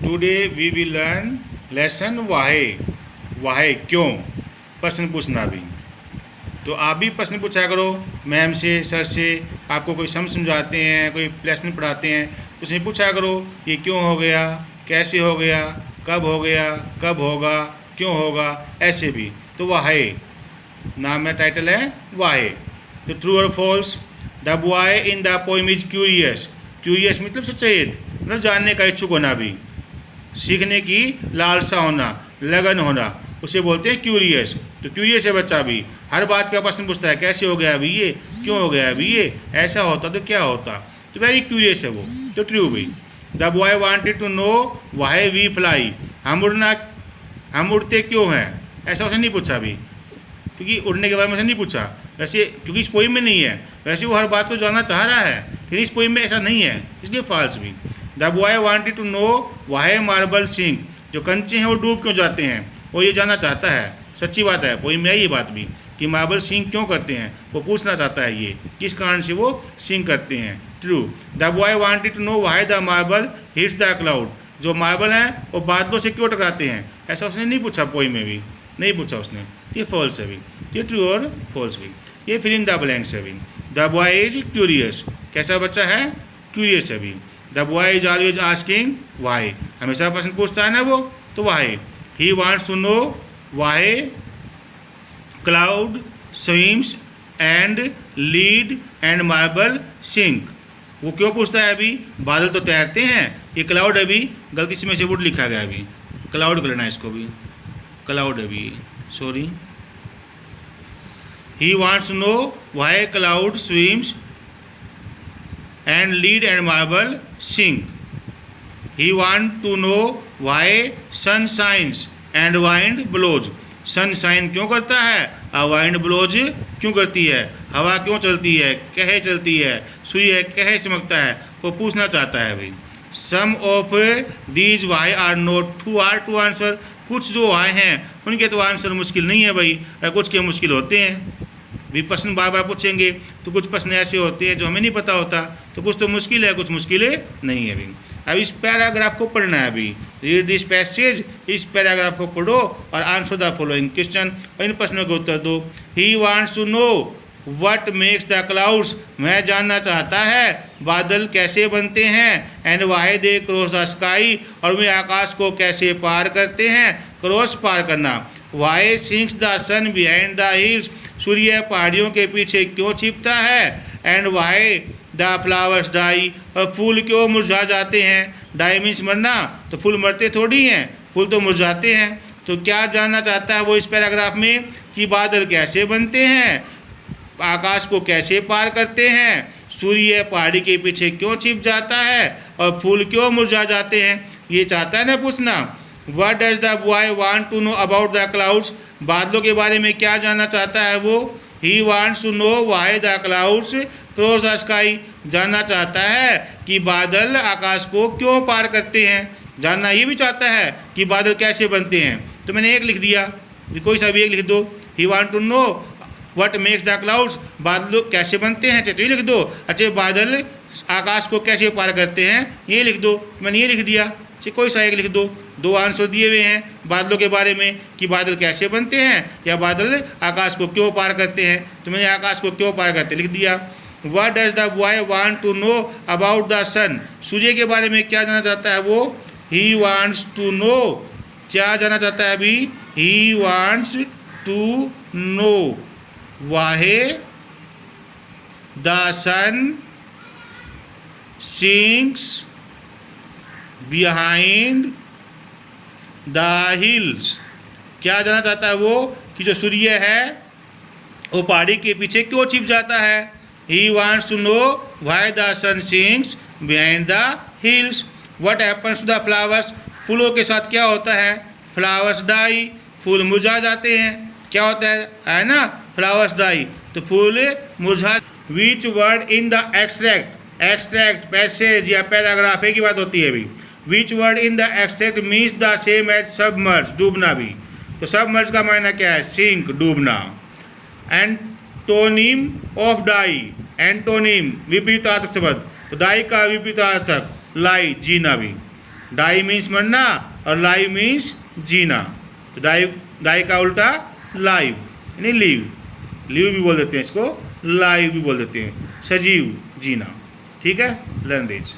Today we will learn lesson why. Why क्यों, प्रश्न पूछना भी। तो आप भी प्रश्न पूछा करो मैम से, सर से। आपको कोई समझाते हैं, कोई लेसन पढ़ाते हैं तो उसमें पूछा करो ये क्यों हो गया, कैसे हो गया, कब हो गया, कब होगा, क्यों होगा, ऐसे भी। तो वाहे नाम में टाइटल है वाहे। तो ट्रू और false. The boy in the poem is curious. Curious मतलब सचेत, मतलब जानने का इच्छुक होना भी, सीखने की लालसा होना, लगन होना, उसे बोलते हैं क्यूरियस। तो क्यूरियस है बच्चा भी, हर बात का प्रश्न पूछता है, कैसे हो गया अभी ये, क्यों हो गया अभी ये, ऐसा होता तो क्या होता। तो वेरी क्यूरियस है वो। तो ट्रू भी। The boy wanted to know why we fly. हम उड़ते क्यों हैं, ऐसा उसने नहीं पूछा भी, क्योंकि उड़ने के बारे में उसने नहीं पूछा। वैसे क्योंकि इस पोइम में नहीं है, वैसे वो हर बात को जानना चाह रहा है, लेकिन इस पोइम में ऐसा नहीं है, इसलिए फॉल्स भी। The boy wanted to know why marble sink. जो कंचे हैं वो डूब क्यों जाते हैं, वो ये जानना चाहता है। सच्ची बात है, पोइम में है ये बात भी कि मार्बल सिंक क्यों करते हैं, वो पूछना चाहता है ये किस कारण से वो सिंक करते हैं। True. The boy wanted to know why the marble hits the cloud. जो मार्बल हैं वो बादलों से क्यों टकराते हैं, ऐसा उसने नहीं पूछा, पोइम में भी नहीं पूछा उसने। ये फॉल्स है भी, ये ट्रू और फॉल्स भी। ये फिल इन द ब्लैंक्स है भी। The boy is curious. कैसा बच्चा है, क्यूरियस है भी। The boy is always asking why. हमेशा प्रश्न पूछता है ना वो, तो why. He wants to know why cloud swims and lead and marble sink. वो क्यों पूछता है अभी, बादल तो तैरते हैं, ये क्लाउड अभी गलती से में से वुड लिखा गया अभी, क्लाउड करना है इसको भी, क्लाउड अभी, sorry. He wants to know why cloud swims and lead and marble sink. He want to know why sun shines and wind blows. Sun shine क्यों करता है और वाइंड ब्लोज क्यों करती है, हवा क्यों चलती है, कहे चलती है, सूर्य कहे चमकता है, वो पूछना चाहता है भाई। Some of these why are not too hard to answer. कुछ जो वाई हैं उनके तो आंसर मुश्किल नहीं है भाई, कुछ के मुश्किल होते हैं भी। प्रश्न बार बार पूछेंगे तो कुछ प्रश्न ऐसे होते हैं जो हमें नहीं पता होता, तो कुछ तो मुश्किल है, कुछ मुश्किलें नहीं है अभी। अब इस पैराग्राफ को पढ़ना है अभी। रीड दिस पैसेज, इस पैराग्राफ को पढ़ो और आंसर द फॉलोइंग क्वेश्चन, और इन प्रश्नों का उत्तर दो। He wants to know what makes the clouds. वह जानना चाहता है बादल कैसे बनते हैं। And why they cross the sky. और वे आकाश को कैसे पार करते हैं, क्रॉस पार करना। Why sinks the sun behind the hills. सूर्य पहाड़ियों के पीछे क्यों छिपता है। And why the flowers die. और फूल क्यों मुरझा जाते हैं। डाई मीन्स मरना, तो फूल मरते थोड़ी हैं, फूल तो मुरझाते हैं। तो क्या जानना चाहता है वो इस पैराग्राफ में कि बादल कैसे बनते हैं, आकाश को कैसे पार करते हैं, सूर्य पहाड़ी के पीछे क्यों छिप जाता है और फूल क्यों मुरझा जाते हैं, ये चाहता है ना पूछना। What does the boy want to know about the clouds. बादलों के बारे में क्या जानना चाहता है वो। He wants to know why the clouds cross the sky. जानना चाहता है कि बादल आकाश को क्यों पार करते हैं। जानना ये भी चाहता है कि बादल कैसे बनते हैं। तो मैंने एक लिख दिया, कोई सा भी एक लिख दो। He want to know what makes the clouds. बादल कैसे बनते हैं, तो ये लिख दो। अच्छा, बादल आकाश को कैसे पार करते हैं, ये लिख दो। मैंने ये लिख दिया, अच्छा कोई सा एक लिख दो। दो आंसर दिए हुए हैं बादलों के बारे में कि बादल कैसे बनते हैं या बादल आकाश को क्यों पार करते हैं। तो मैंने आकाश को क्यों पार करते लिख दिया। What does the boy want to know about the sun. सूर्य के बारे में क्या जानना चाहता है वो। ही वांट्स टू नो, क्या जानना चाहता है अभी। He wants to know why the sun sinks behind the hills. क्या जानना चाहता है वो कि जो सूर्य है वो पहाड़ी के पीछे क्यों छिप जाता है। He wants to know why the sun sinks behind the hills. What happens to the flowers. फूलों के साथ क्या होता है। फ्लावर्स डाई, फूल मुरझा जाते हैं। क्या होता है ना, फ्लावर्स डाई, तो फूल मुरझा। Which word in the extract. Extract passage या पैराग्राफ की बात होती है अभी। Which word in the extract means the same as submerge, डूबना भी। तो सबमर्ज का मायना क्या है, सिंक, डूबना। Antonym of die. एंटोनिम विपरीतार्थक शब्द, तो डाई का विपरीतार्थक लाई, जीना भी। डाई मीन्स मरना और लाइव मीन्स जीना। तो डाई का उल्टा लाइव यानी लीव। लीव भी बोल देते हैं इसको, लाइव भी बोल देते हैं, सजीव जीना। ठीक है, लर्न दिस।